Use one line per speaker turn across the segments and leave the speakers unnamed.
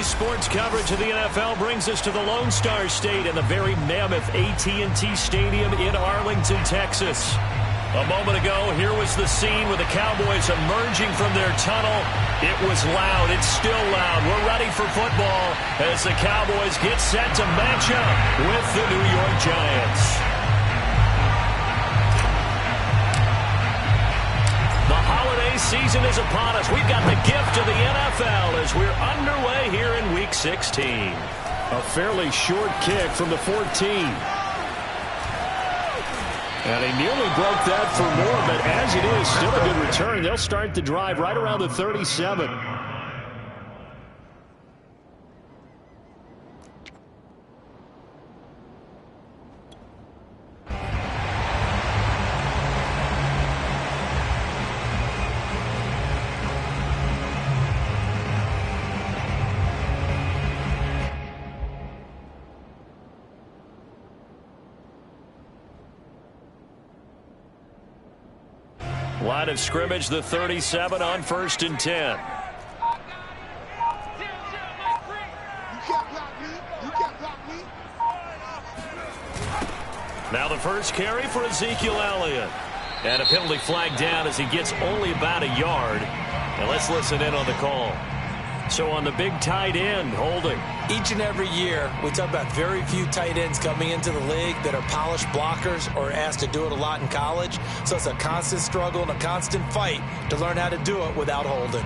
sports coverage of the NFL brings us to the Lone Star State and the very mammoth AT&T Stadium in Arlington, Texas. A moment ago, here was the scene with the Cowboys emerging from their tunnel. It was loud. It's still loud. We're ready for football as the Cowboys get set to match up with the New York Giants. Season is upon us. We've got the gift of the NFL as we're underway here in Week 16. A fairly short kick from the 14. And he nearly broke that for more, but as it is, still a good return. They'll start the drive right around the 37. Line of scrimmage, the 37 on 1st and 10. Now the first carry for Ezekiel Elliott. And a penalty flag down as he gets only about a yard. And let's listen in on the call. So on the big tight end, holding.
Each and every year, we talk about very few tight ends coming into the league that are polished blockers or asked to do it a lot in college. So it's a constant struggle and a constant fight to learn how to do it without holding.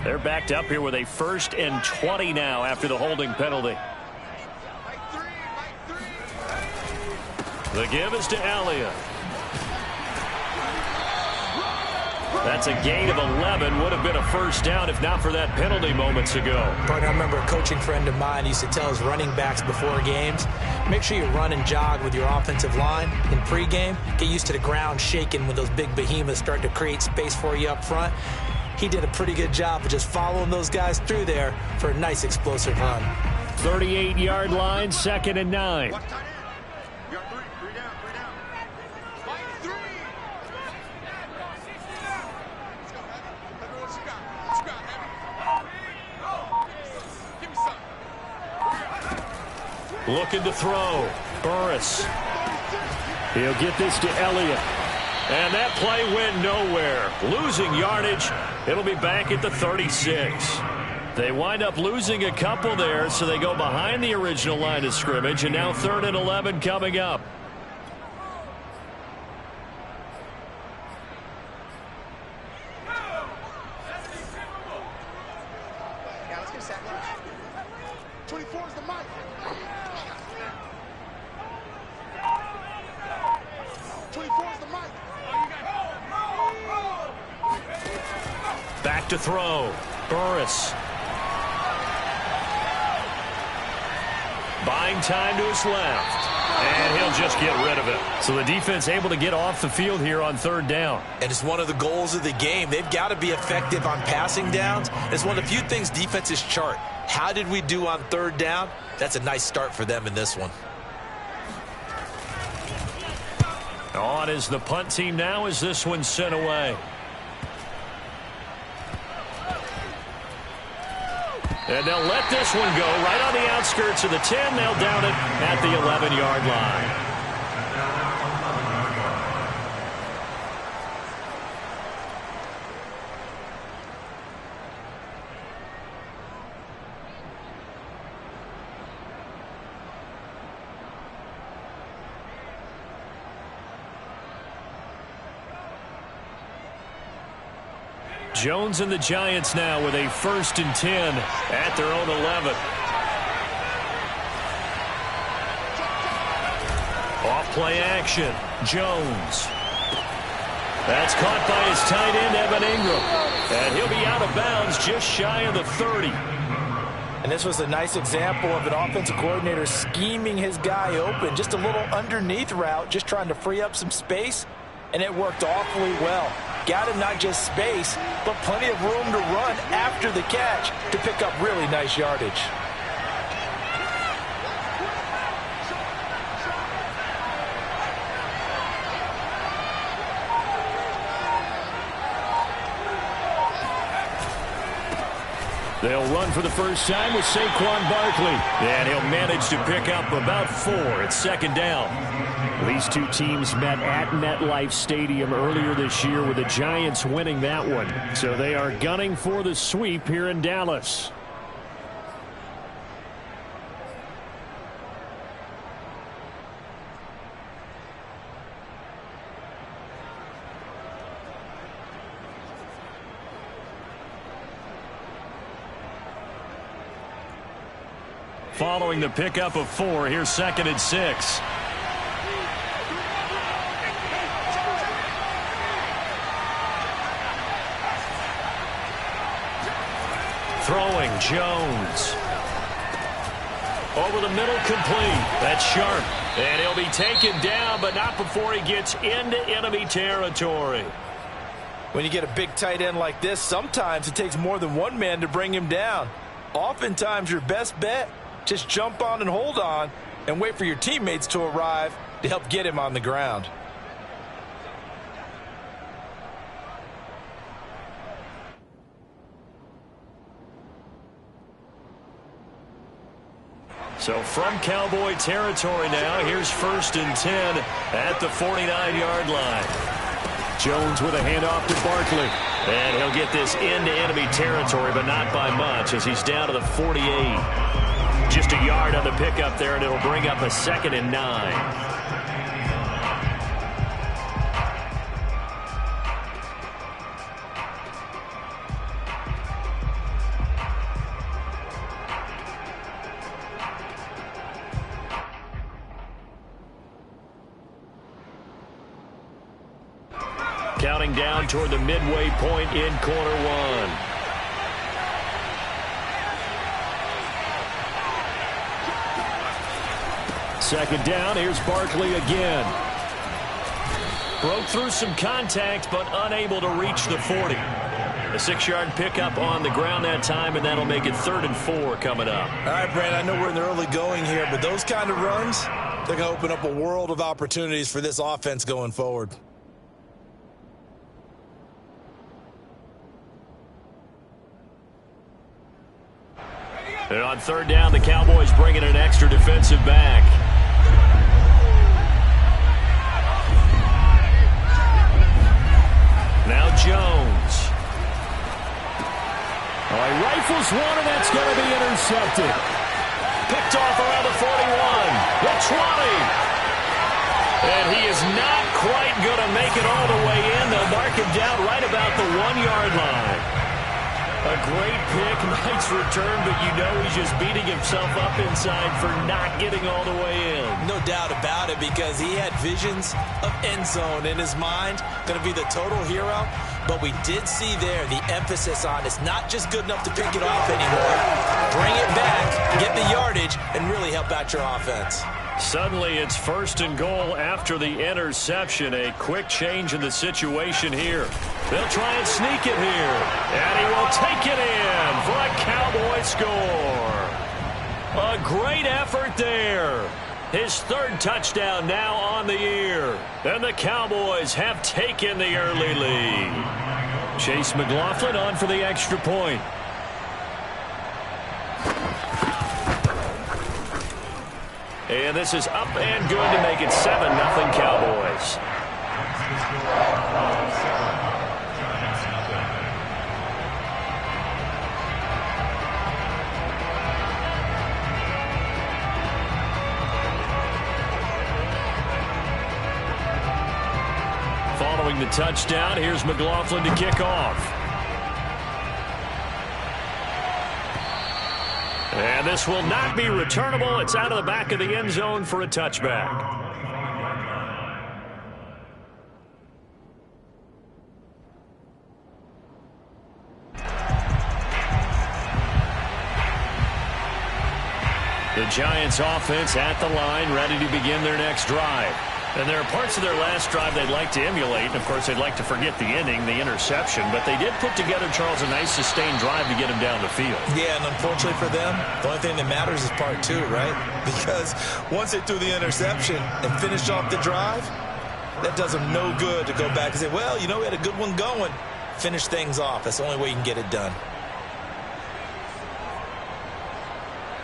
They're backed up here with a 1st and 20 now after the holding penalty. The give is to Elliott. That's a gain of 11. Would have been a first down if not for that penalty moments ago.
Partner, I remember a coaching friend of mine used to tell his running backs before games, make sure you run and jog with your offensive line in pregame. Get used to the ground shaking when those big behemoths start to create space for you up front. He did a pretty good job of just following those guys through there for a nice explosive run.
38-yard line, 2nd and 9. Looking to throw. Burris. He'll get this to Elliott. And that play went nowhere. Losing yardage. It'll be back at the 36. They wind up losing a couple there, so they go behind the original line of scrimmage, and now 3rd and 11 coming up. Back to throw. Burris. Buying time to his left. And he'll just get rid of it. So the defense able to get off the field here on 3rd down.
And it's one of the goals of the game. They've got to be effective on passing downs. It's one of the few things defenses chart. How did we do on 3rd down? That's a nice start for them in this one.
On is the punt team now as this one's sent away. And they'll let this one go right on the outskirts of the 10. They'll down it at the 11-yard line. Jones and the Giants now with a 1st and 10 at their own 11. Off play action. Jones. That's caught by his tight end, Evan Ingram. And he'll be out of bounds just shy of the 30.
And this was a nice example of an offensive coordinator scheming his guy open. Just a little underneath route, just trying to free up some space. And it worked awfully well. Got him not just space, but plenty of room to run after the catch to pick up really nice yardage.
They'll run for the first time with Saquon Barkley. And he'll manage to pick up about 4 at second down. These two teams met at MetLife Stadium earlier this year with the Giants winning that one. So they are gunning for the sweep here in Dallas. Following the pickup of 4, here's 2nd and 6. Throwing, Jones. Over the middle, complete. That's Sharp. And he'll be taken down, but not before he gets into enemy territory.
When you get a big tight end like this, sometimes it takes more than one man to bring him down. Oftentimes, your best bet, just jump on and hold on and wait for your teammates to arrive to help get him on the ground.
So from Cowboy territory now, here's 1st and 10 at the 49-yard line. Jones with a handoff to Barkley. And he'll get this into enemy territory, but not by much as he's down to the 48. Just a yard on the pickup there, and it'll bring up a 2nd and 9. Counting down toward the midway point in quarter 1. Second down, here's Barkley again. Broke through some contact, but unable to reach the 40. A 6-yard pickup on the ground that time, and that'll make it 3rd and 4 coming up.
All right, Brandon, I know we're in the early going here, but those kind of runs, they're going to open up a world of opportunities for this offense going forward.
And on 3rd down, the Cowboys bring in an extra defensive back. Now Jones. All right, rifles one, and that's going to be intercepted. Picked off around the 41, the 20. And he is not quite going to make it all the way in. They'll mark him down right about the 1-yard line. A great pick, nice return, but you know he's just beating himself up inside for not getting all the way in.
No doubt about it, because he had visions of end zone in his mind. Going to be the total hero. But we did see there the emphasis on it's not just good enough to pick it off anymore. Bring it back, get the yardage, and really help out your offense.
Suddenly it's 1st and goal after the interception. A quick change in the situation here. They'll try and sneak it here. And he will take it in for a Cowboy score. A great effort there. His 3rd touchdown now on the year. And the Cowboys have taken the early lead. Chase McLaughlin on for the extra point. And this is up and good to make it 7-0 Cowboys. Following the touchdown, here's McLaughlin to kick off. And this will not be returnable. It's out of the back of the end zone for a touchback. The Giants offense at the line, ready to begin their next drive. And there are parts of their last drive they'd like to emulate. And, of course, they'd like to forget the inning, the interception. But they did put together, Charles, a nice sustained drive to get him down the field.
Yeah, and unfortunately for them, the only thing that matters is part 2, right? Because once they threw the interception and finished off the drive, that does them no good to go back and say, well, you know, we had a good one going. Finish things off. That's the only way you can get it done.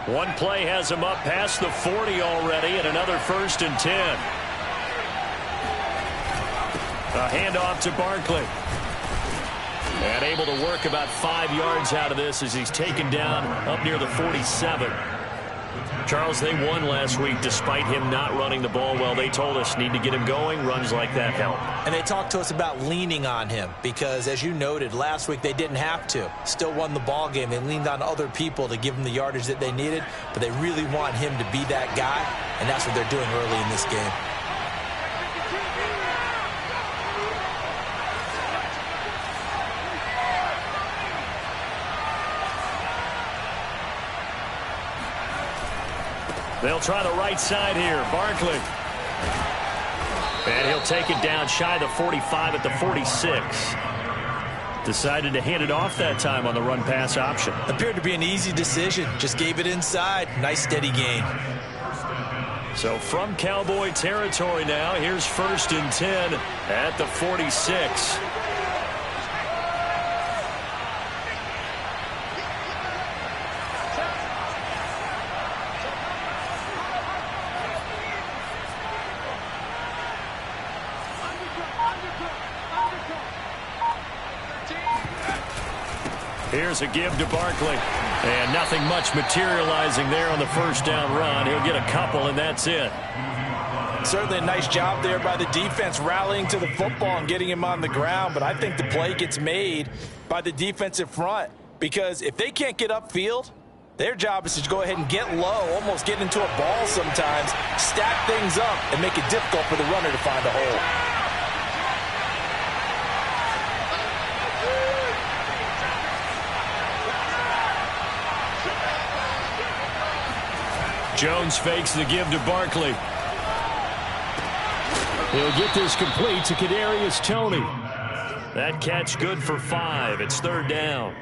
One play has him up past the 40 already, and another 1st and 10. A handoff to Barkley. And able to work about 5 yards out of this as he's taken down up near the 47. Charles, they won last week despite him not running the ball well. They told us need to get him going. Runs like that help.
And they talked to us about leaning on him because, as you noted, last week they didn't have to. Still won the ball game. They leaned on other people to give them the yardage that they needed, but they really want him to be that guy, and that's what they're doing early in this game.
They'll try the right side here. Barkley. And he'll take it down shy of the 45 at the 46. Decided to hand it off that time on the run-pass option.
Appeared to be an easy decision. Just gave it inside. Nice steady gain.
So from Cowboy territory now, here's 1st and 10 at the 46. Here's a give to Barkley. And nothing much materializing there on the 1st down run. He'll get a couple, and that's it.
Certainly a nice job there by the defense rallying to the football and getting him on the ground. But I think the play gets made by the defensive front because if they can't get upfield, their job is to go ahead and get low, almost get into a ball sometimes, stack things up, and make it difficult for the runner to find a hole.
Jones fakes the give to Barkley. He'll get this complete to Kadarius Toney. That catch good for 5. It's 3rd down.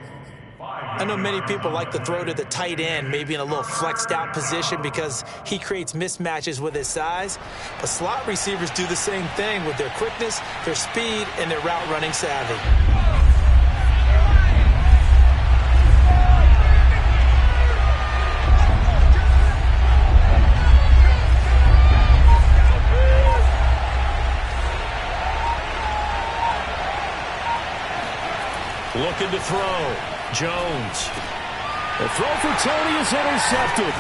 I know many people like to throw to the tight end, maybe in a little flexed out position because he creates mismatches with his size. But slot receivers do the same thing with their quickness, their speed, and their route running savvy.
Looking to throw. Jones. The throw for Toney is intercepted.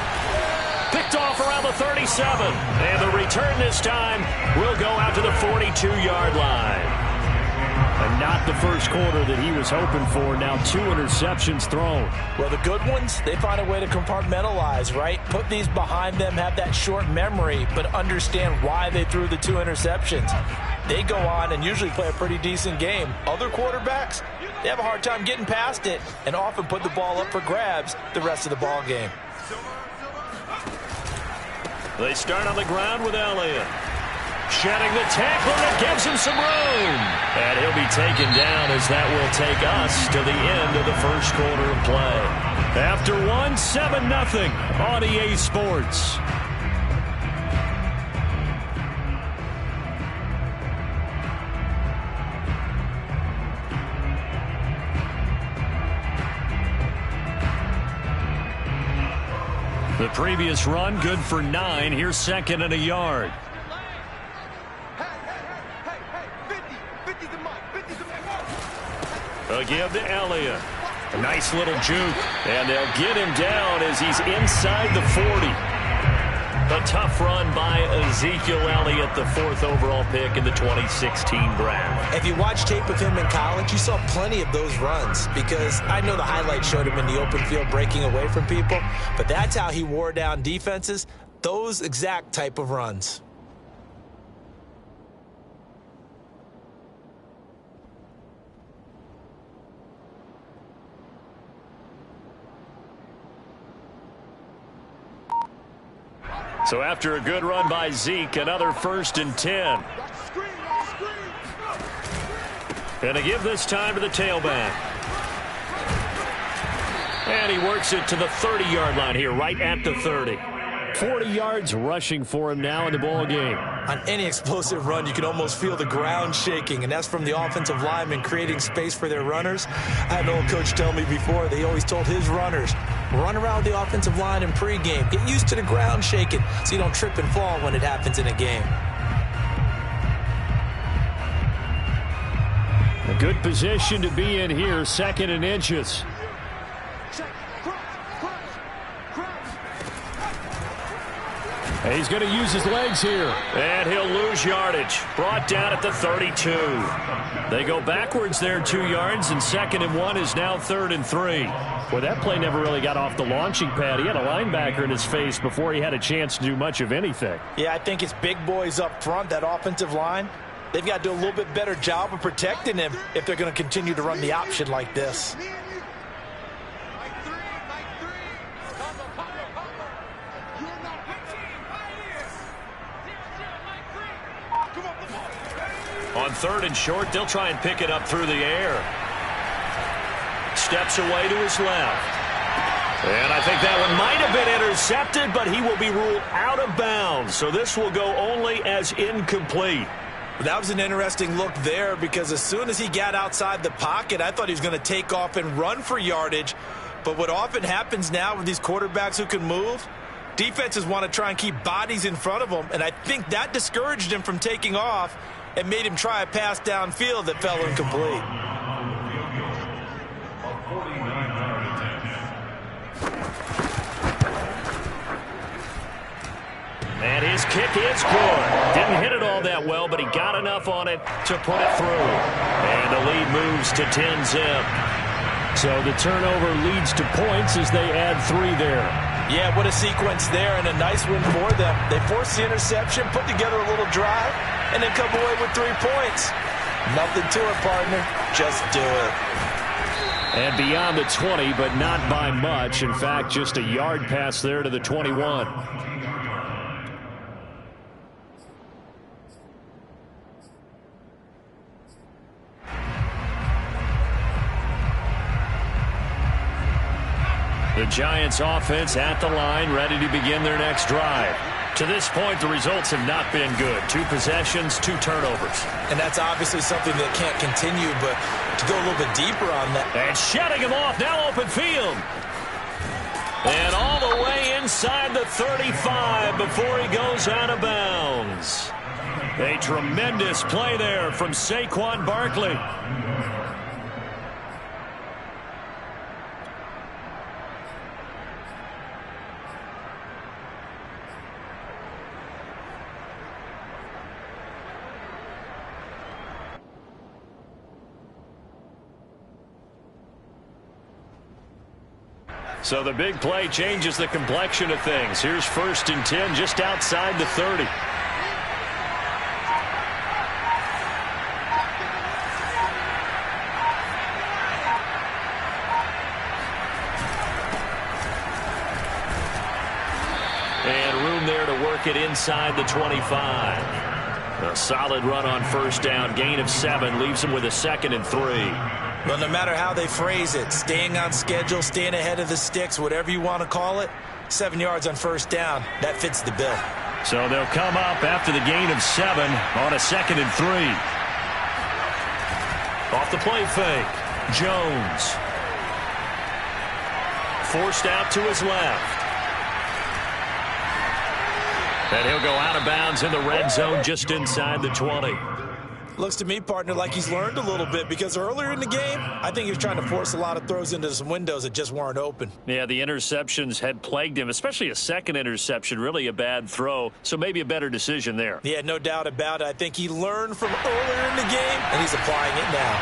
Picked off around the 37. And the return this time will go out to the 42-yard line. And not the first quarter that he was hoping for. Now 2 interceptions thrown.
Well, the good ones, they find a way to compartmentalize, right? Put these behind them, have that short memory, but understand why they threw the 2 interceptions. They go on and usually play a pretty decent game. Other quarterbacks, they have a hard time getting past it and often put the ball up for grabs the rest of the ball game.
They start on the ground with Elliott. Shedding the tackle that gives him some room. And he'll be taken down as that will take us to the end of the first quarter of play. After 1, 7-0 on EA Sports. The previous run, good for 9. Here's 2nd and a yard. A give to Elliott. A nice little juke. And they'll get him down as he's inside the 40. A tough run by Ezekiel Elliott, the 4th overall pick in the 2016 draft.
If you watch tape of him in college, you saw plenty of those runs because I know the highlight showed him in the open field breaking away from people, but that's how he wore down defenses, those exact type of runs.
So after a good run by Zeke, another 1st and 10. And to give this time to the tailback. And he works it to the 30-yard line here, right at the 30. 40 yards rushing for him now in the ball game.
On any explosive run, you can almost feel the ground shaking, and that's from the offensive linemen creating space for their runners. I had an old coach tell me before, they always told his runners, Run around the offensive line in pregame. Get used to the ground shaking so you don't trip and fall when it happens in a game.
A good position to be in here, 2nd and inches. And he's going to use his legs here. And he'll lose yardage. Brought down at the 32. They go backwards there 2 yards, and 2nd and 1 is now 3rd and 3. Well, that play never really got off the launching pad. He had a linebacker in his face before he had a chance to do much of anything.
Yeah, I think it's big boys up front, that offensive line. They've got to do a little bit better job of protecting him if they're going to continue to run the option like this.
On 3rd and short, they'll try and pick it up through the air. Steps away to his left. And I think that one might have been intercepted, but he will be ruled out of bounds. So this will go only as incomplete.
That was an interesting look there because as soon as he got outside the pocket, I thought he was going to take off and run for yardage. But what often happens now with these quarterbacks who can move, defenses want to try and keep bodies in front of them. And I think that discouraged him from taking off and made him try a pass downfield that fell incomplete.
And his kick is good. Didn't hit it all that well, but he got enough on it to put it through. And the lead moves to 10-zip. So the turnover leads to points as they add 3 there.
Yeah, what a sequence there, and a nice win for them. They forced the interception, put together a little drive, and then come away with 3 points. Nothing to it, partner. Just do it.
And beyond the 20, but not by much. In fact, just a yard pass there to the 21. The Giants offense at the line, ready to begin their next drive. To this point, the results have not been good. 2 possessions, 2 turnovers.
And that's obviously something that can't continue, but to go a little bit deeper on that.
And shutting him off, now open field. And all the way inside the 35 before he goes out of bounds. A tremendous play there from Saquon Barkley. So the big play changes the complexion of things. Here's 1st and 10 just outside the 30. And room there to work it inside the 25. A solid run on 1st down. Gain of 7 leaves him with a 2nd and 3.
Well, no matter how they phrase it, staying on schedule, staying ahead of the sticks, whatever you want to call it, 7 yards on 1st down, that fits the bill.
So they'll come up after the gain of 7 on a 2nd and 3. Off the play fake, Jones. Forced out to his left. And he'll go out of bounds in the red zone just inside the 20.
Looks to me, partner, like he's learned a little bit because earlier in the game, I think he was trying to force a lot of throws into some windows that just weren't open.
Yeah, the interceptions had plagued him, especially a 2nd interception, really a bad throw, so maybe a better decision there.
Yeah, no doubt about it. I think he learned from earlier in the game, and he's applying it now.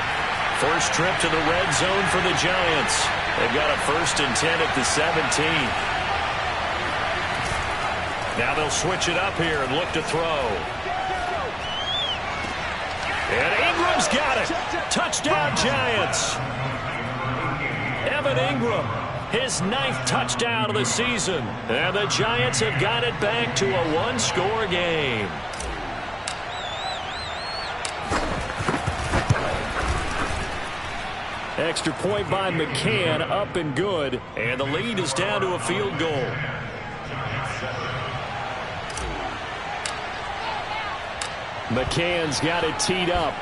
First trip to the red zone for the Giants. They've got a 1st and 10 at the 17. Now they'll switch it up here and look to throw. And Ingram's got it. Touchdown, Giants. Evan Ingram, his 9th touchdown of the season. And the Giants have got it back to a 1-score game. Extra point by McCann, up and good. And the lead is down to a field goal. McCann's got it teed up.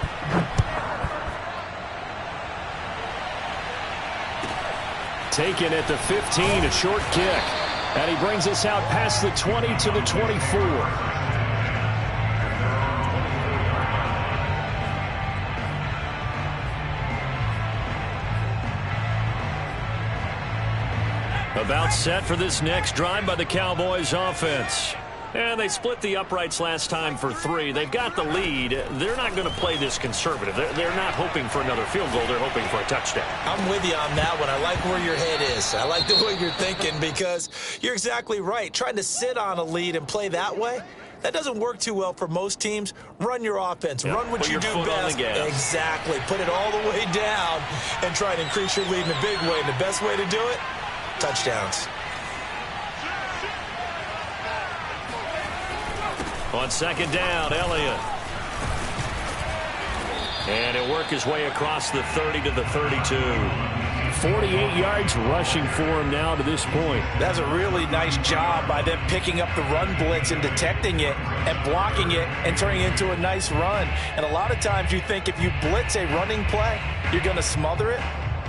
Taken at the 15, a short kick. And he brings us out past the 20 to the 24. About set for this next drive by the Cowboys offense. And they split the uprights last time for 3. They've got the lead. They're not going to play this conservative. They're not hoping for another field goal. They're hoping for a touchdown.
I'm with you on that one. I like where your head is. I like the way you're thinking because you're exactly right. Trying to sit on a lead and play that way, that doesn't work too well for most teams. Run your offense. Yep. Run what you do best. Exactly. Put it all the way down and try to increase your lead in a big way. And the best way to do it, touchdowns.
On second down, Elliott. And he'll work his way across the 30 to the 32. 48 yards rushing for him now to this point.
That's a really nice job by them picking up the run blitz and detecting it and blocking it and turning it into a nice run. And a lot of times you think if you blitz a running play, you're going to smother it.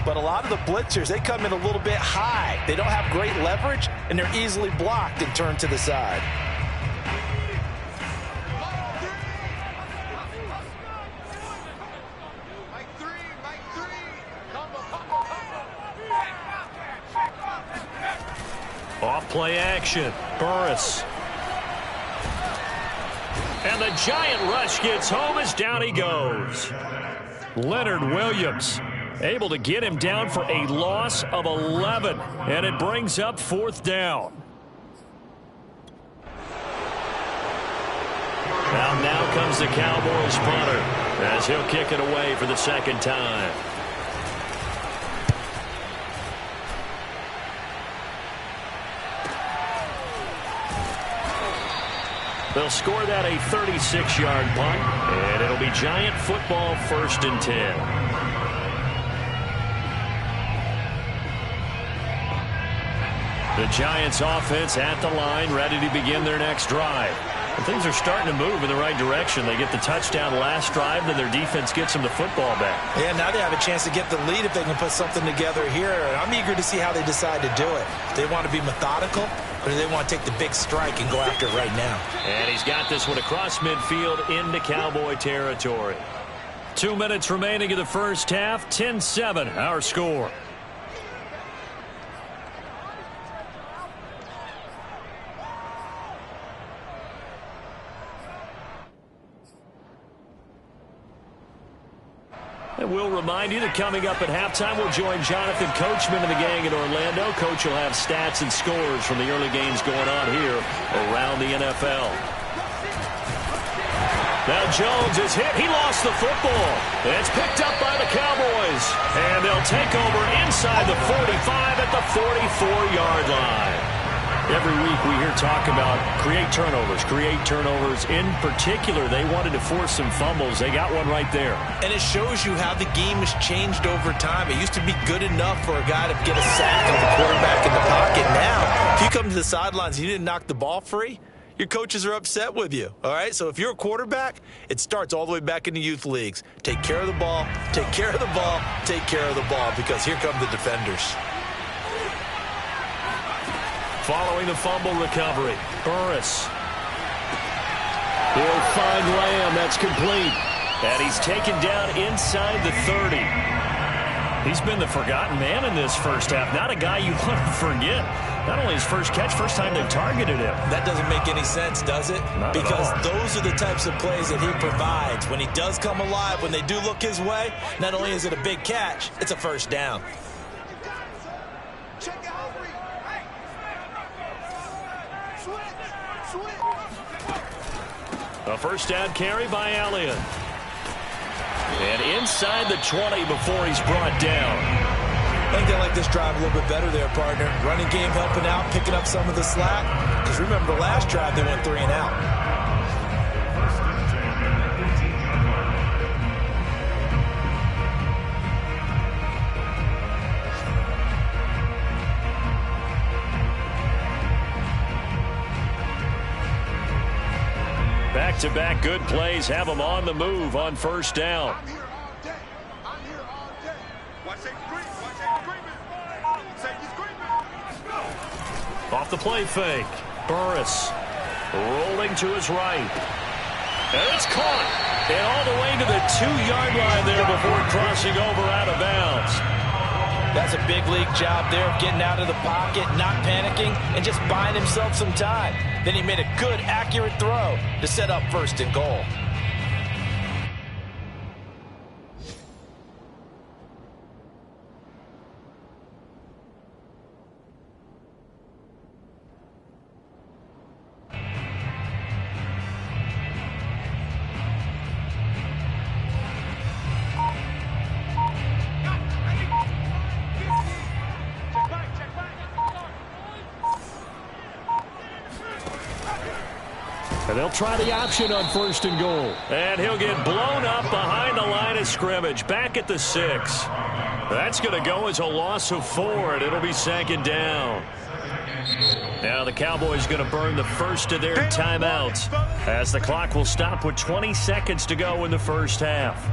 But a lot of the blitzers, they come in a little bit high. They don't have great leverage, and they're easily blocked and turned to the side.
Off-play action. Burris. And the giant rush gets home as down he goes. Leonard Williams able to get him down for a loss of 11. And it brings up 4th down. Now comes the Cowboys punter as he'll kick it away for the second time. They'll score that a 36-yard punt, and it'll be Giant football 1st and 10. The Giants offense at the line, ready to begin their next drive. And things are starting to move in the right direction. They get the touchdown last drive, then their defense gets them the football back.
Yeah, now they have a chance to get the lead if they can put something together here. And I'm eager to see how they decide to do it. They want to be methodical, or do they want to take the big strike and go after it right now?
And he's got this one across midfield into Cowboy territory. 2 minutes remaining in the first half. 10-7, our score. And we'll remind you that coming up at halftime, we'll join Jonathan Coachman and the gang in Orlando. Coach will have stats and scores from the early games going on here around the NFL. Now Jones is hit. He lost the football. It's picked up by the Cowboys. And they'll take over inside the 45 at the 44-yard line. Every week we hear talk about create turnovers. In particular, they wanted to force some fumbles. They got one right there.
And it shows you how the game has changed over time. It used to be good enough for a guy to get a sack of the quarterback in the pocket. Now, if you come to the sidelines and you didn't knock the ball free, your coaches are upset with you. All right? So if you're a quarterback, it starts all the way back in the youth leagues. Take care of the ball, take care of the ball, take care of the ball, because here come the defenders.
Following the fumble recovery, Burris. He'll find Lamb. That's complete. And he's taken down inside the 30. He's been the forgotten man in this first half. Not a guy you want to forget. Not only his first catch, first time they've targeted him.
That doesn't make any sense, does it?
Not
because
at all.
Those are the types of plays that he provides. When he does come alive, when they do look his way, not only is it a big catch, it's a first down.
A first down carry by Elliott. And inside the 20 before he's brought down.
I think they like this drive a little bit better there, partner. Running game helping out, picking up some of the slack. Because remember, the last drive they went 3 and out.
Back-to-back good plays have them on the move on first down.
I'm here all day. Watch that green. Watch that green. Say
Off the play fake. Burris rolling to his right. And it's caught. And all the way to the 2-yard line there before crossing over out of bounds.
That's a big league job there of getting out of the pocket, not panicking, and just buying himself some time. Then he made a good, accurate throw to set up 1st and goal.
And they'll try the option on 1st and goal. And he'll get blown up behind the line of scrimmage, back at the 6. That's going to go as a loss of 4, and it'll be 2nd down. Now the Cowboys going to burn the first of their timeouts as the clock will stop with 20 seconds to go in the first half.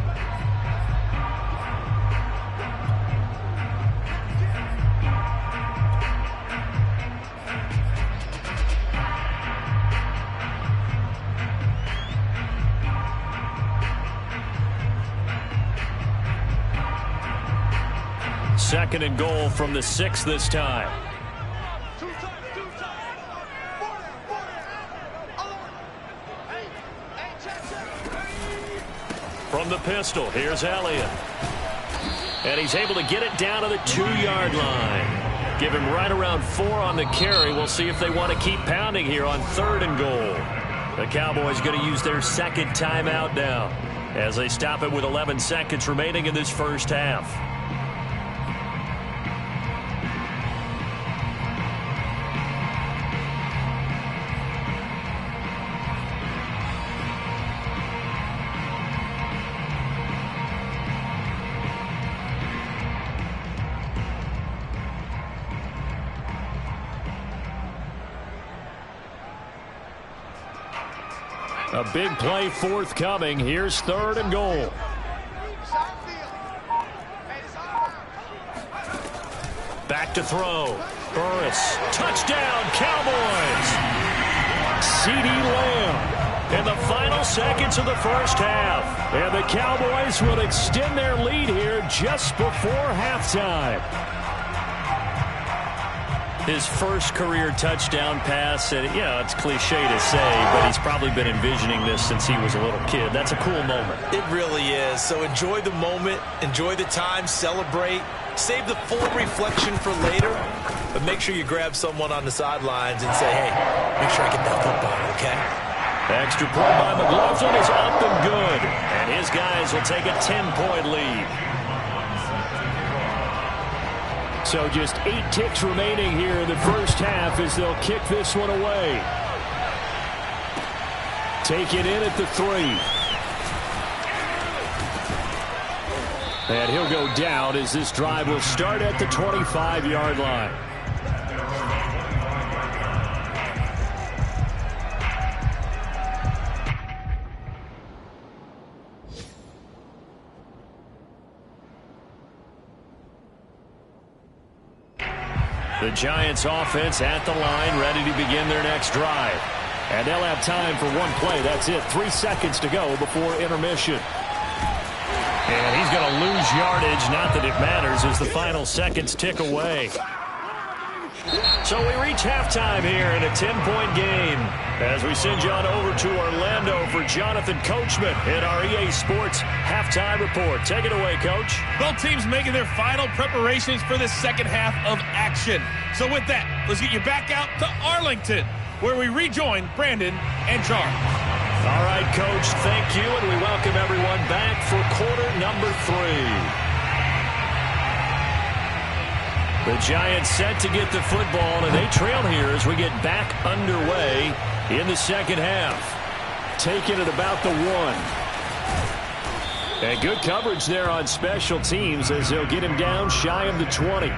Second and goal from the 6 this time. From the pistol, here's Elliott. And he's able to get it down to the 2-yard line. Give him right around 4 on the carry. We'll see if they want to keep pounding here on 3rd and goal. The Cowboys going to use their 2nd timeout now as they stop it with 11 seconds remaining in this first half. A big play forthcoming. Here's 3rd and goal. Back to throw. Burris. Touchdown, Cowboys. CeeDee Lamb in the final seconds of the first half. And the Cowboys will extend their lead here just before halftime. His first career touchdown pass, and it's cliche to say, but he's probably been envisioning this since he was a little kid. That's a cool moment.
It really is. So enjoy the moment, enjoy the time, celebrate, save the full reflection for later, but make sure you grab someone on the sidelines and say, hey, make sure I get that football, okay?
Extra point by McLaughlin is up and good, and his guys will take a 10-point lead. So just 8 ticks remaining here in the first half as they'll kick this one away. Take it in at the 3. And he'll go down as this drive will start at the 25-yard line. The Giants offense at the line, ready to begin their next drive. And they'll have time for one play. That's it. 3 seconds to go before intermission. And he's going to lose yardage. Not that it matters as the final seconds tick away. So we reach halftime here in a 10-point game as we send you on over to Orlando for Jonathan Coachman in our EA Sports Halftime Report. Take it away, Coach.
Both teams making their final preparations for the second half of action. So with that, let's get you back out to Arlington, where we rejoin Brandon and Charles.
All right, Coach, thank you, and we welcome everyone back for quarter number 3. The Giants set to get the football, and they trail here as we get back underway in the second half. Taken at about the 1. And good coverage there on special teams as they'll get him down shy of the 20.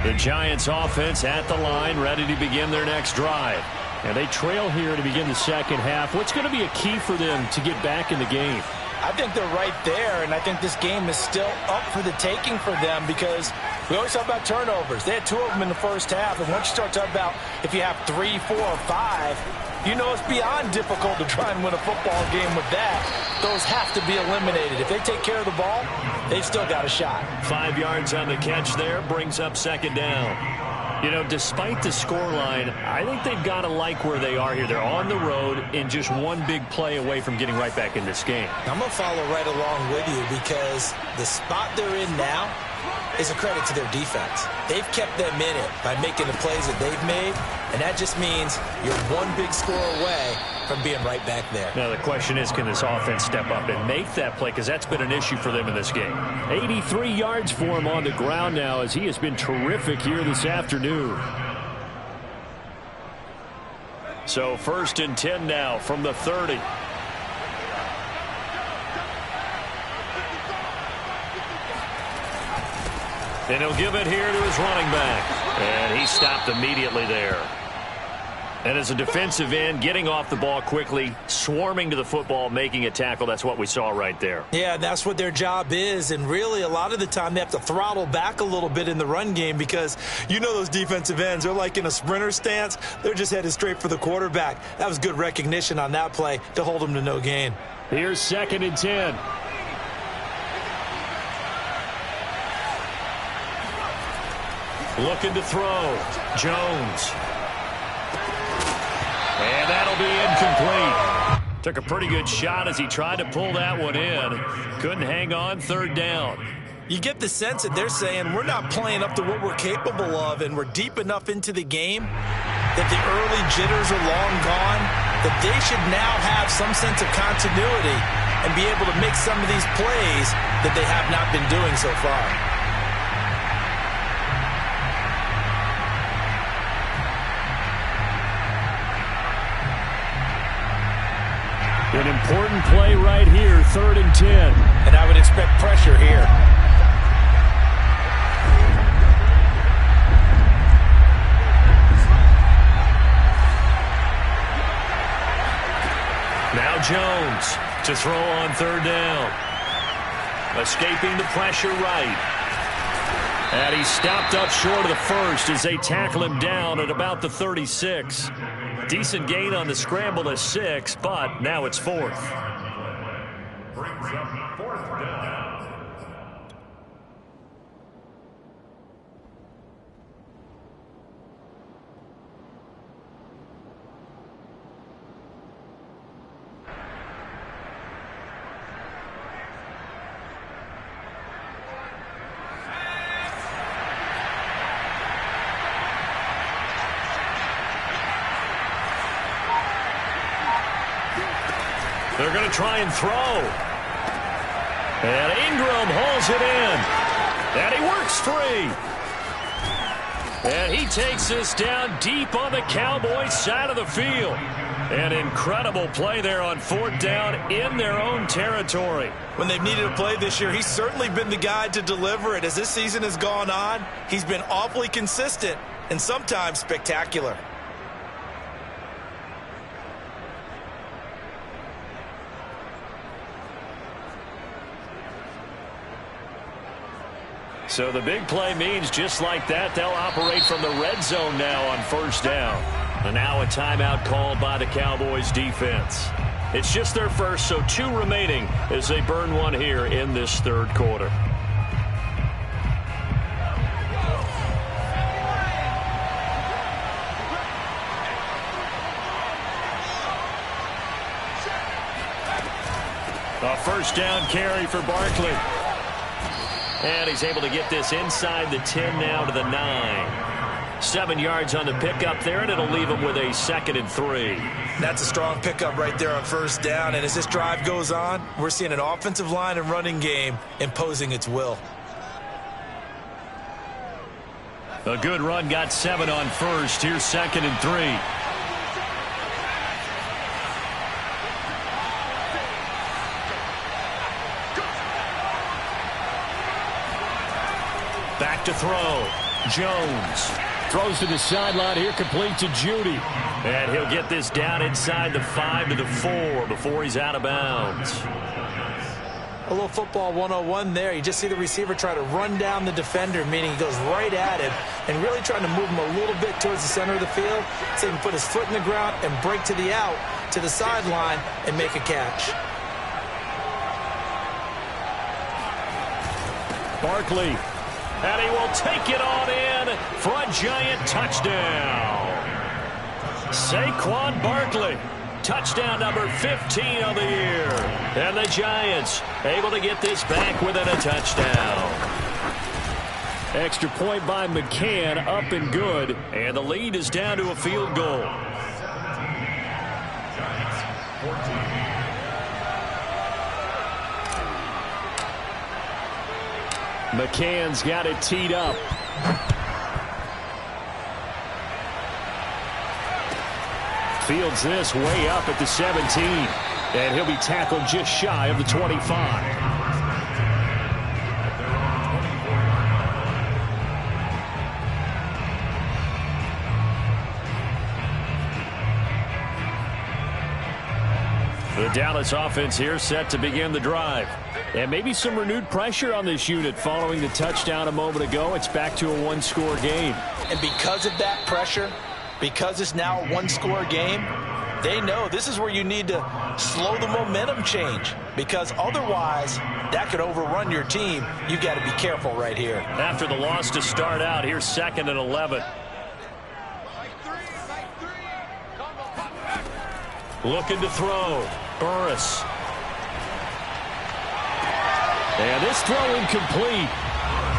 The Giants offense at the line, ready to begin their next drive. And they trail here to begin the second half. What's going to be a key for them to get back in the game?
I think they're right there, and I think this game is still up for the taking for them because we always talk about turnovers. They had 2 of them in the first half, and once you start talking about if you have 3, 4, or 5, you know it's beyond difficult to try and win a football game with that. Those have to be eliminated. If they take care of the ball, they've still got a shot.
5 yards on the catch there, brings up second down. You know, despite the scoreline, I think they've got to like where they are here. They're on the road and just one big play away from getting right back in this game.
I'm going to follow right along with you because the spot they're in now is a credit to their defense. They've kept them in it by making the plays that they've made, and that just means you're one big score away from being right back there.
Now the question is, can this offense step up and make that play? Because that's been an issue for them in this game. 83 yards for him on the ground now as he has been terrific here this afternoon. So 1st and 10 now from the 30. And he'll give it here to his running back. And he stopped immediately there. And as a defensive end, getting off the ball quickly, swarming to the football, making a tackle, that's what we saw right there.
Yeah, that's what their job is. And really, a lot of the time, they have to throttle back a little bit in the run game because you know those defensive ends, they're like in a sprinter stance. They're just headed straight for the quarterback. That was good recognition on that play to hold them to no gain.
Here's 2nd and 10. Looking to throw. Jones. And that'll be incomplete. Took a pretty good shot as he tried to pull that one in. Couldn't hang on, 3rd down.
You get the sense that they're saying we're not playing up to what we're capable of, and we're deep enough into the game that the early jitters are long gone, that they should now have some sense of continuity and be able to make some of these plays that they have not been doing so far.
An important play right here, 3rd and 10.
And I would expect pressure here.
Now Jones to throw on 3rd down. Escaping the pressure right. And he stopped up short of the first as they tackle him down at about the 36. Decent gain on the scramble to 6, but now it's 4th. Brings up 4th down. They're going to try and throw. And Ingram hauls it in. And he works free. And he takes this down deep on the Cowboys side of the field. An incredible play there on 4th down in their own territory.
When they've needed a play this year, he's certainly been the guy to deliver it. As this season has gone on, he's been awfully consistent and sometimes spectacular.
So the big play means just like that, they'll operate from the red zone now on 1st down. And now a timeout called by the Cowboys defense. It's just their first, so 2 remaining as they burn one here in this 3rd quarter. A 1st down carry for Barkley. And he's able to get this inside the 10 now to the 9. 7 yards on the pickup there, and it'll leave him with a 2nd and 3.
That's a strong pickup right there on 1st down. And as this drive goes on, we're seeing an offensive line and running game imposing its will.
A good run, got 7 on 1st. Here's 2nd and 3. Back to throw. Jones. Throws to the sideline here, complete to Judy. And he'll get this down inside the 5 to the 4 before he's out of bounds.
A little football 101 there. You just see the receiver try to run down the defender, meaning he goes right at him and really trying to move him a little bit towards the center of the field so he can put his foot in the ground and break to the out, to the sideline, and make a catch.
Barkley, and he will take it on in for a Giant touchdown. Saquon Barkley, touchdown number 15 of the year. And the Giants able to get this back within a touchdown. Extra point by McCann, up and good. And the lead is down to a field goal. McCann's got it teed up. Fields this way up at the 17. And he'll be tackled just shy of the 25. The Dallas offense here set to begin the drive. And maybe some renewed pressure on this unit following the touchdown a moment ago. It's back to a one-score game.
And because of that pressure, because it's now a one-score game, they know this is where you need to slow the momentum change, because otherwise that could overrun your team. You've got to be careful right here.
After the loss to start out, here's 2nd and 11. Looking to throw. Burris. And this throw incomplete.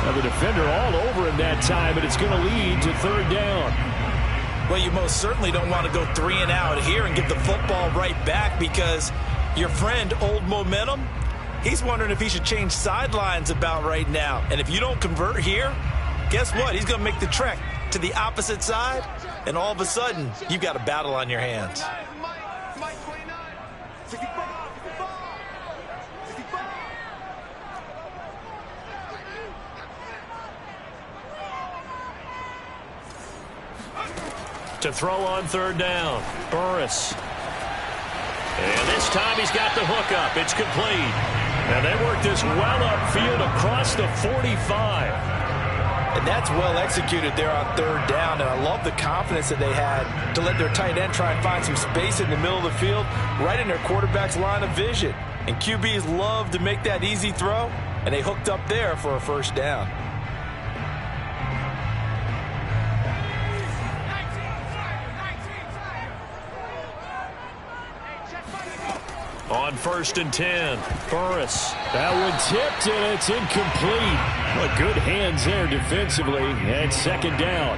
Now the defender all over him that time, but it's going to lead to 3rd down.
Well, you most certainly don't want to go 3 and out here and give the football right back, because your friend, Old Momentum, he's wondering if he should change sidelines about right now. And if you don't convert here, guess what? He's going to make the trek to the opposite side, and all of a sudden, you've got a battle on your hands.
To throw on 3rd down. Burris. And this time he's got the hook up. It's complete. And they work this well upfield across the 45.
And that's well executed there on 3rd down. And I love the confidence that they had to let their tight end try and find some space in the middle of the field, right in their quarterback's line of vision. And QBs love to make that easy throw, and they hooked up there for a 1st down.
On 1st and 10, Burris. That one tipped, and it's incomplete. Well, good hands there defensively, and 2nd down.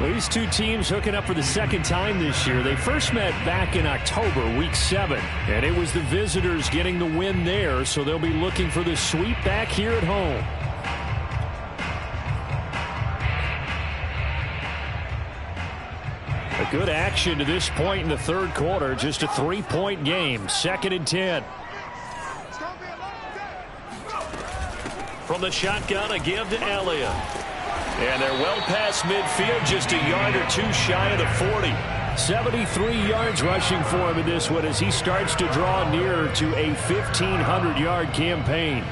Well, these two teams hooking up for the 2nd time this year. They first met back in October, week 7, and it was the visitors getting the win there, so they'll be looking for the sweep back here at home. A good action to this point in the 3rd quarter. Just a 3-point game. 2nd and 10. From the shotgun, a give to Elliott. And they're well past midfield, just a yard or two shy of the 40. 73 yards rushing for him in this one as he starts to draw nearer to a 1,500-yard campaign.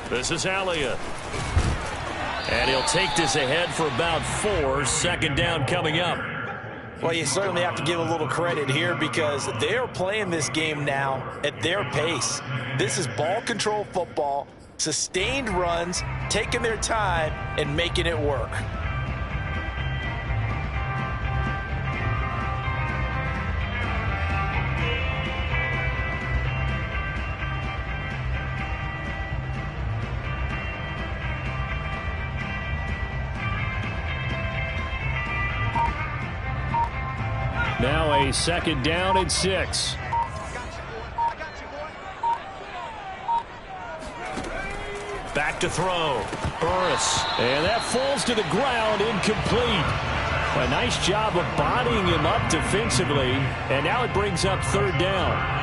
This is Elliott. And he'll take this ahead for about 4. 2nd down coming up.
Well, you certainly have to give a little credit here, because they're playing this game now at their pace. This is ball control football, sustained runs, taking their time, and making it work.
Now a 2nd down and 6. Back to throw. Burris. And that falls to the ground, incomplete. A nice job of bodying him up defensively, and now it brings up third down.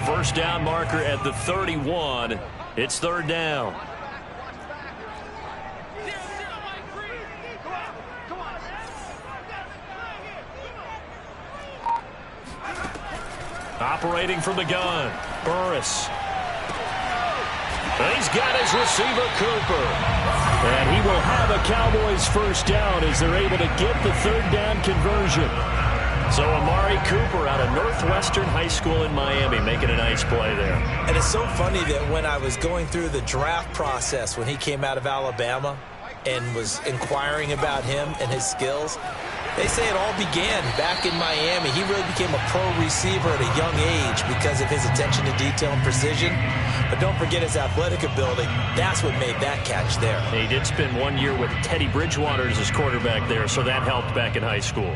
First down marker at the 31. It's third down. Operating from the gun, Burris. And he's got his receiver, Cooper. And he will have a Cowboys first down as they're able to get the third down conversion. So Amari Cooper out of Northwestern High School in Miami making a nice play there.
And it's so funny that when I was going through the draft process when he came out of Alabama and was inquiring about him and his skills, they say it all began back in Miami. He really became a pro receiver at a young age because of his attention to detail and precision. But don't forget his athletic ability. That's what made that catch there.
He did spend 1 year with Teddy Bridgewater as his quarterback there, so that helped back in high school.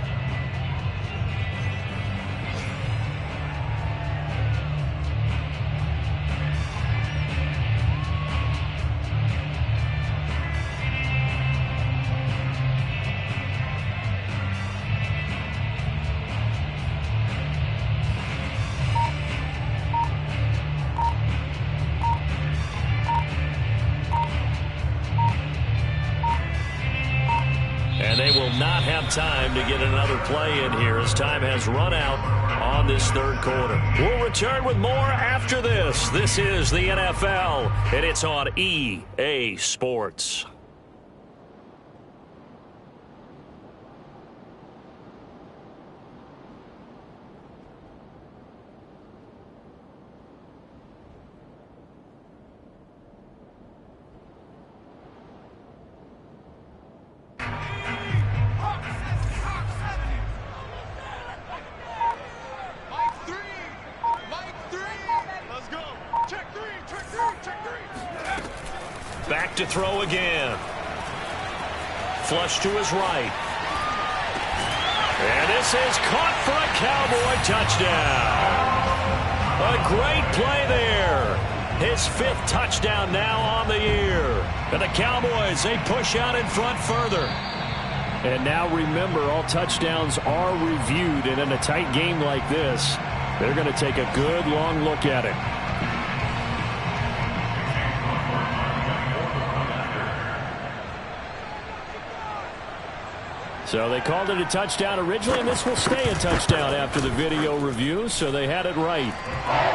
And they will not have time to get another play in here as time has run out on this third quarter. We'll return with more after this. This is the NFL, and it's on EA Sports. Back to throw again. Flush to his right. And this is caught for a Cowboy touchdown. A great play there. His 5th touchdown now on the year. And the Cowboys, they push out in front further. And now remember, all touchdowns are reviewed. And in a tight game like this, they're going to take a good long look at it. So they called it a touchdown originally, and this will stay a touchdown after the video review, so they had it right.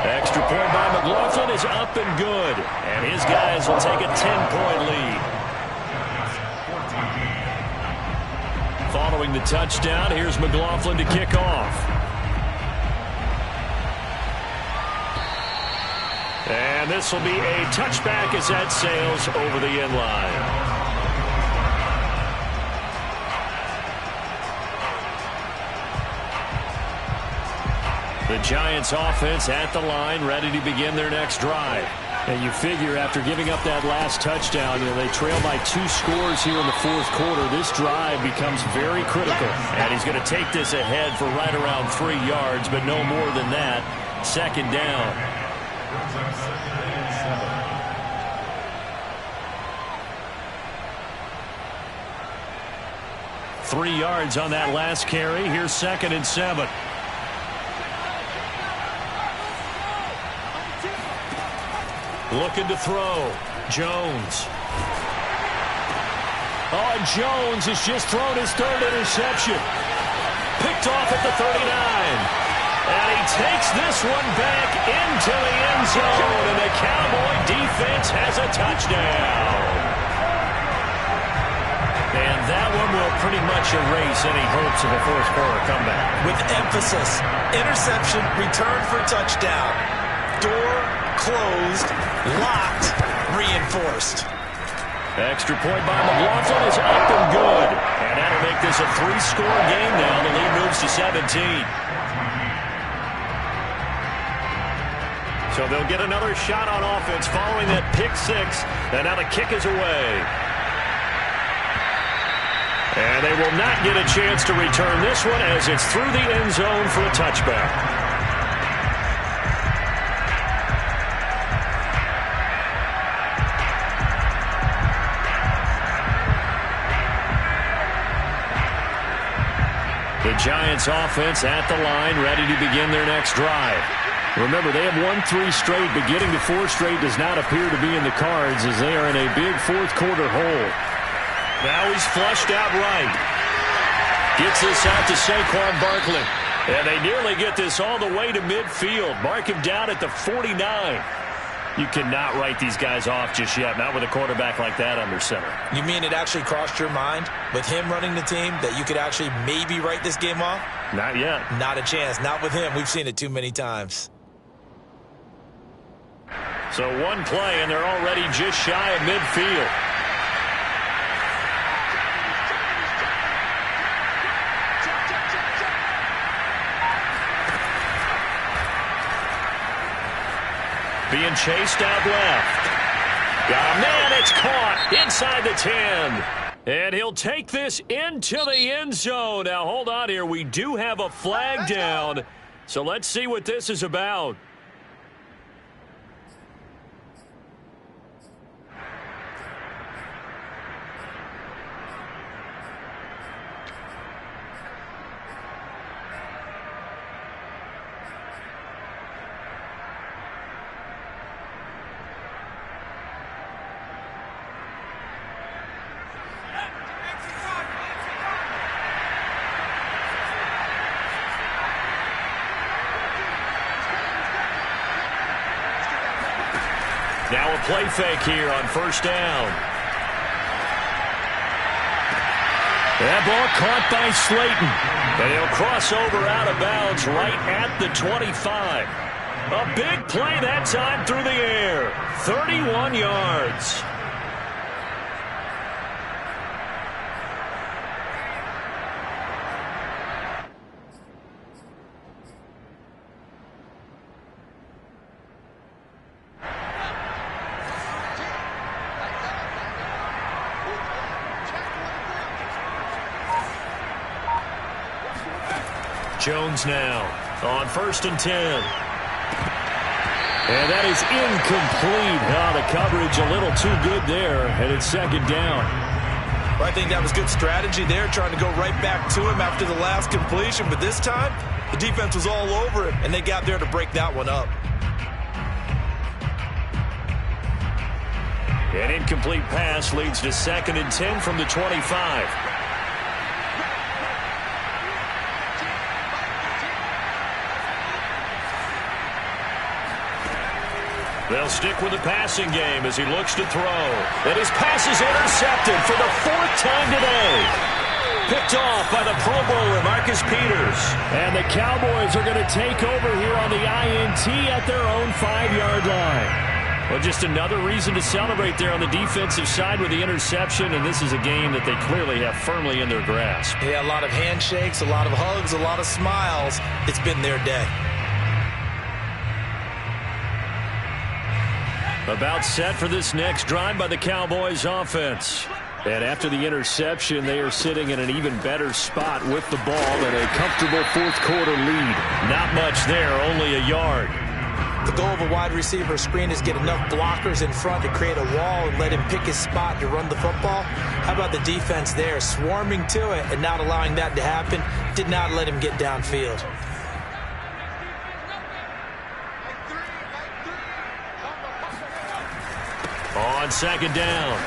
Extra point by McLaughlin is up and good, and his guys will take a 10-point lead. Following the touchdown, here's McLaughlin to kick off. And this will be a touchback as that sails over the end line. The Giants offense at the line, ready to begin their next drive. And you figure after giving up that last touchdown, they trail by 2 scores here in the fourth quarter. This drive becomes very critical. And he's going to take this ahead for right around 3 yards, but no more than that. Second down. Three yards on that last carry. Here's 2nd and 7. Looking to throw. Jones. Oh, and Jones has just thrown his 3rd interception. Picked off at the 39. And he takes this one back into the end zone. And the Cowboy defense has a touchdown. And that one will pretty much erase any hopes of a fourth quarter comeback.
With emphasis. Interception, return for touchdown. Door closed, locked, reinforced.
Extra point by McLaughlin is up and good. And that'll make this a 3-score game now. The lead moves to 17. So they'll get another shot on offense following that pick 6. And now the kick is away. And they will not get a chance to return this one as it's through the end zone for a touchback. The Giants offense at the line, ready to begin their next drive. Remember, they have won 3 straight, but getting to 4 straight does not appear to be in the cards as they are in a big fourth-quarter hole. Now he's flushed out right. Gets this out to Saquon Barkley. And they nearly get this all the way to midfield. Mark him down at the 49. You cannot write these guys off just yet, not with a quarterback like that under center.
You mean it actually crossed your mind with him running the team that you could actually maybe write this game off?
Not yet.
Not a chance. Not with him. We've seen it too many times.
So one play, and they're already just shy of midfield. Being chased out left. Got a man, it's caught inside the 10. And he'll take this into the end zone. Now, hold on here. We do have a flag down. So let's see what this is about. Now a play fake here on first down. That ball caught by Slayton. And he'll cross over out of bounds right at the 25. A big play that time through the air. 31 yards. Jones now on 1st and 10. And that is incomplete. The coverage a little too good there, and it's 2nd down.
Well, I think that was good strategy there, trying to go right back to him after the last completion. But this time, the defense was all over him, and they got there to break that one up.
An incomplete pass leads to 2nd and 10 from the 25. They'll stick with the passing game as he looks to throw. And his pass is intercepted for the 4th time today. Picked off by the Pro Bowler, Marcus Peters. And the Cowboys are going to take over here on the INT at their own 5-yard line. Well, just another reason to celebrate there on the defensive side with the interception, and this is a game that they clearly have firmly in their grasp.
Yeah, a lot of handshakes, a lot of hugs, a lot of smiles. It's been their day.
About set for this next drive by the Cowboys offense. And after the interception, they are sitting in an even better spot with the ball and a comfortable 4th-quarter lead. Not much there, only a yard.
The goal of a wide receiver screen is get enough blockers in front to create a wall and let him pick his spot to run the football. How about the defense there, swarming to it and not allowing that to happen? Did not let him get downfield.
On 2nd down,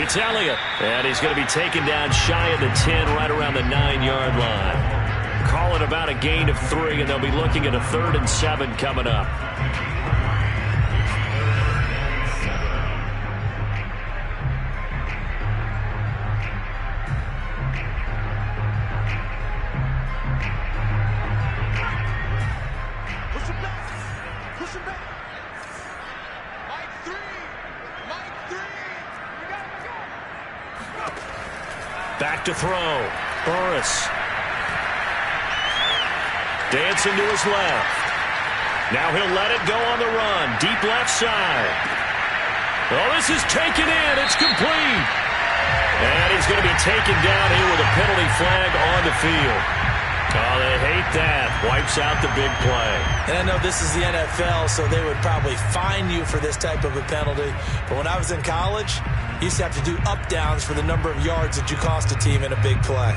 it's Elliott. And he's going to be taken down shy of the 10, right around the 9-yard line. Call it about a gain of 3, and they'll be looking at a 3rd and 7 coming up. Back to throw. Burris. Dancing to his left. Now he'll let it go on the run. Deep left side. Oh, this is taken in. It's complete. And he's going to be taken down here with a penalty flag on the field. Oh, they hate that. Wipes out the big play.
And I know this is the NFL, so they would probably fine you for this type of a penalty. But when I was in college, you used to have to do up-downs for the number of yards that you cost a team in a big play.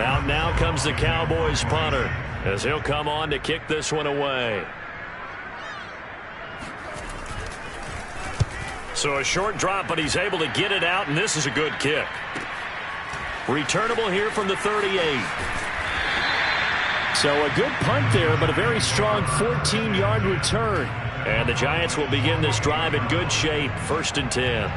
Out now comes the Cowboys punter as he'll come on to kick this one away. So a short drop, but he's able to get it out, and this is a good kick. Returnable here from the 38. So a good punt there, but a very strong 14-yard return. And the Giants will begin this drive in good shape, 1st and 10.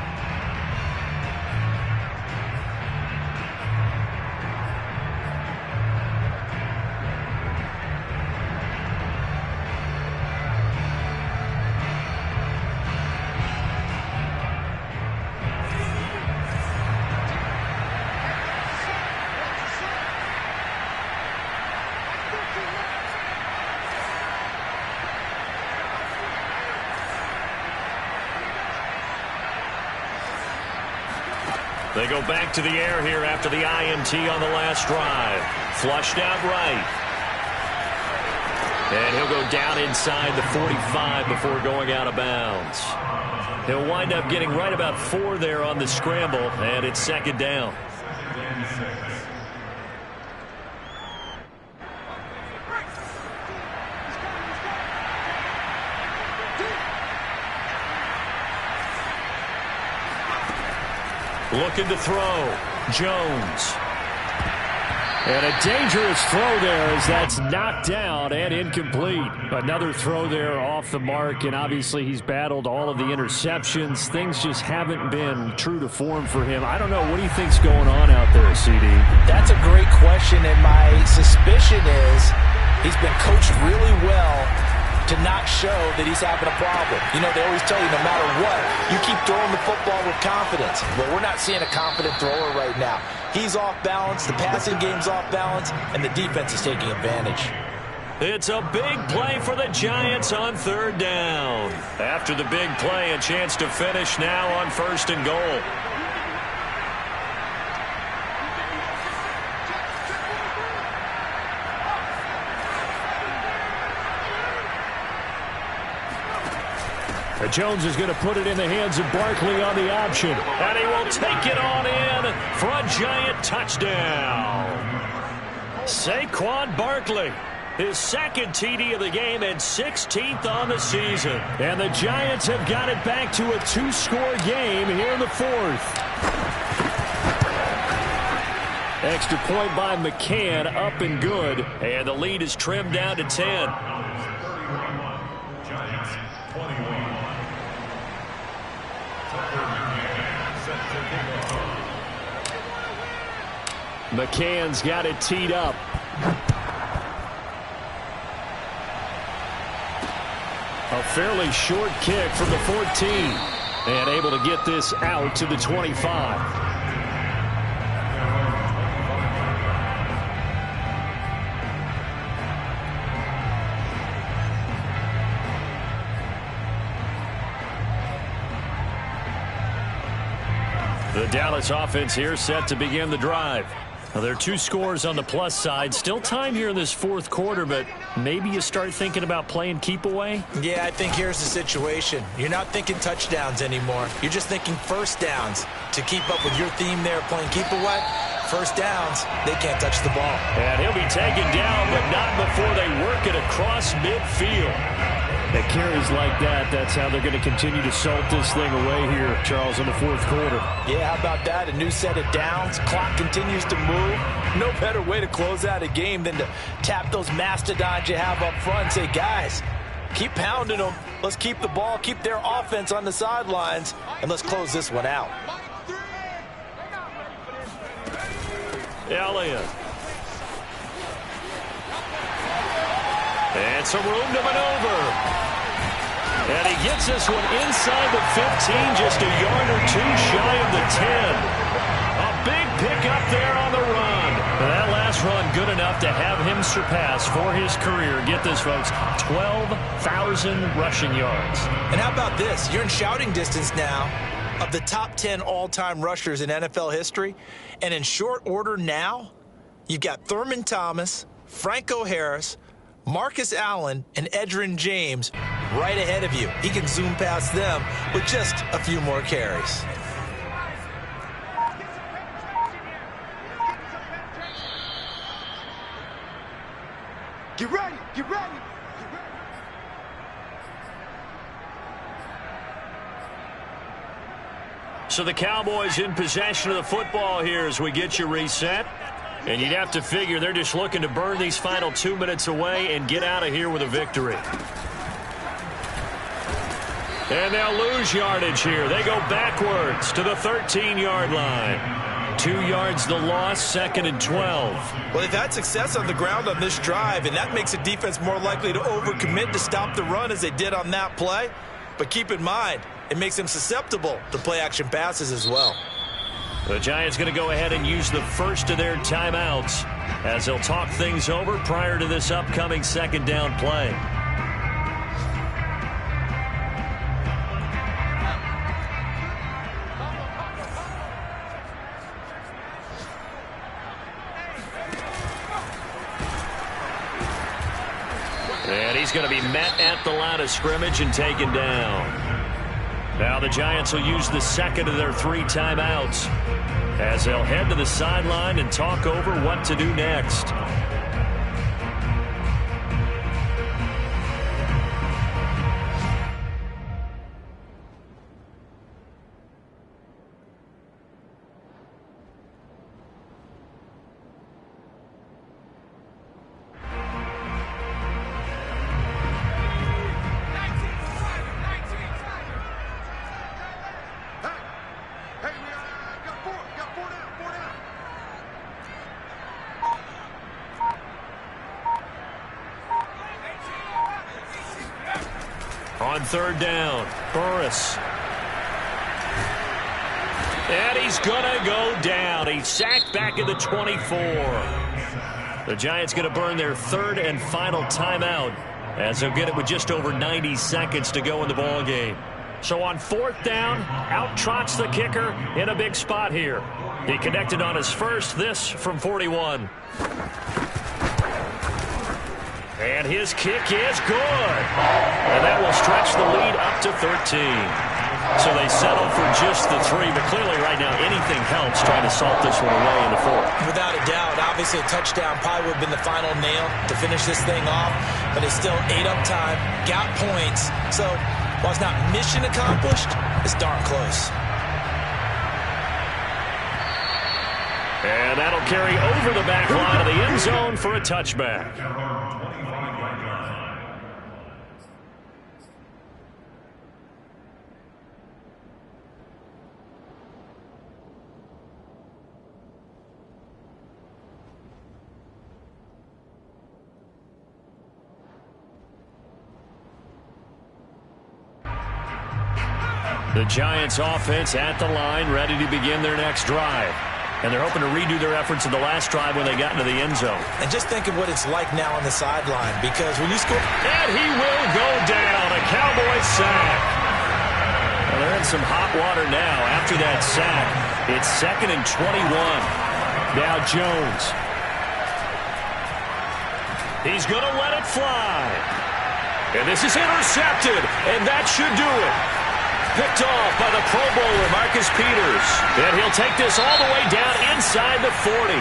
They go back to the air here after the INT on the last drive. Flushed out right. And he'll go down inside the 45 before going out of bounds. He'll wind up getting right about 4 there on the scramble, and it's 2nd down. Looking to throw. Jones. And a dangerous throw there as that's knocked down and incomplete. Another throw there off the mark, and obviously he's battled all of the interceptions. Things just haven't been true to form for him. I don't know. What do you think's going on out there, CD?
That's a great question, and my suspicion is he's been coached really well to not show that he's having a problem. You know, they always tell you no matter what, you keep throwing the football with confidence. Well, we're not seeing a confident thrower right now. He's off balance, the passing game's off balance, and the defense is taking advantage.
It's a big play for the Giants on 3rd down. After the big play, a chance to finish now on 1st and goal. Jones is going to put it in the hands of Barkley on the option. And he will take it on in for a Giant touchdown. Saquon Barkley, his 2nd TD of the game and 16th on the season. And the Giants have got it back to a 2-score game here in the 4th. Extra point by McCann, up and good. And the lead is trimmed down to 10. McCann's got it teed up. A fairly short kick from the 14. And able to get this out to the 25. The Dallas offense here set to begin the drive. Now, there are 2 scores on the plus side. Still time here in this 4th quarter, but maybe you start thinking about playing keep away?
Yeah, I think here's the situation. You're not thinking touchdowns anymore. You're just thinking 1st downs. To keep up with your theme there, playing keep away, 1st downs, they can't touch the ball.
And he'll be taken down, but not before they work it across midfield. At carries like that, that's how they're going to continue to salt this thing away here, Charles, in the 4th quarter.
Yeah, how about that? A new set of downs. Clock continues to move. No better way to close out a game than to tap those mastodons you have up front and say, guys, keep pounding them. Let's keep the ball, keep their offense on the sidelines, and let's close this one out.
Elliott. And some room to maneuver. And he gets this one inside the 15, just a yard or 2 shy of the 10. A big pickup there on the run. That last run good enough to have him surpass for his career, get this, folks, 12,000 rushing yards.
And how about this? You're in shouting distance now of the top 10 all-time rushers in NFL history. And in short order now, you've got Thurman Thomas, Franco Harris, Marcus Allen, and Edgerrin James right ahead of you. He can zoom past them with just a few more carries.
Get ready, get ready.
So the Cowboys in possession of the football here as we get you reset. And you'd have to figure they're just looking to burn these final 2 minutes away and get out of here with a victory. And they'll lose yardage here. They go backwards to the 13-yard line. 2 yards the loss, 2nd and 12.
Well, they've had success on the ground on this drive, and that makes the defense more likely to overcommit to stop the run as they did on that play. But keep in mind, it makes them susceptible to play-action passes as well.
The Giants going to go ahead and use the first of their timeouts as they'll talk things over prior to this upcoming second down play. And he's going to be met at the line of scrimmage and taken down. Now the Giants will use the second of their 3 timeouts as they'll head to the sideline and talk over what to do next. On third down, Burris. And he's going to go down. He's sacked back at the 24. The Giants going to burn their 3rd and final timeout as they'll get it with just over 90 seconds to go in the ball game. So on 4th down, out trots the kicker in a big spot here. He connected on his first, this from 41. And his kick is good. And that will stretch the lead up to 13. So they settle for just the 3, but clearly right now anything helps trying to salt this one away in the 4th.
Without a doubt, obviously a touchdown probably would have been the final nail to finish this thing off, but it's still 8 up time, got points. So while it's not mission accomplished, it's darn close.
And that'll carry over the back line of the end zone for a touchback. The Giants offense at the line, ready to begin their next drive. And they're hoping to redo their efforts in the last drive when they got into the end zone.
And just think of what it's like now on the sideline, because when you score...
And he will go down, a Cowboy sack. Well, they're in some hot water now after that sack. It's 2nd and 21. Now Jones. He's going to let it fly. And this is intercepted, and that should do it. Picked off by the Pro Bowler, Marcus Peters. And he'll take this all the way down inside the 40.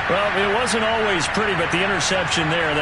Well, it wasn't always pretty, but the interception there...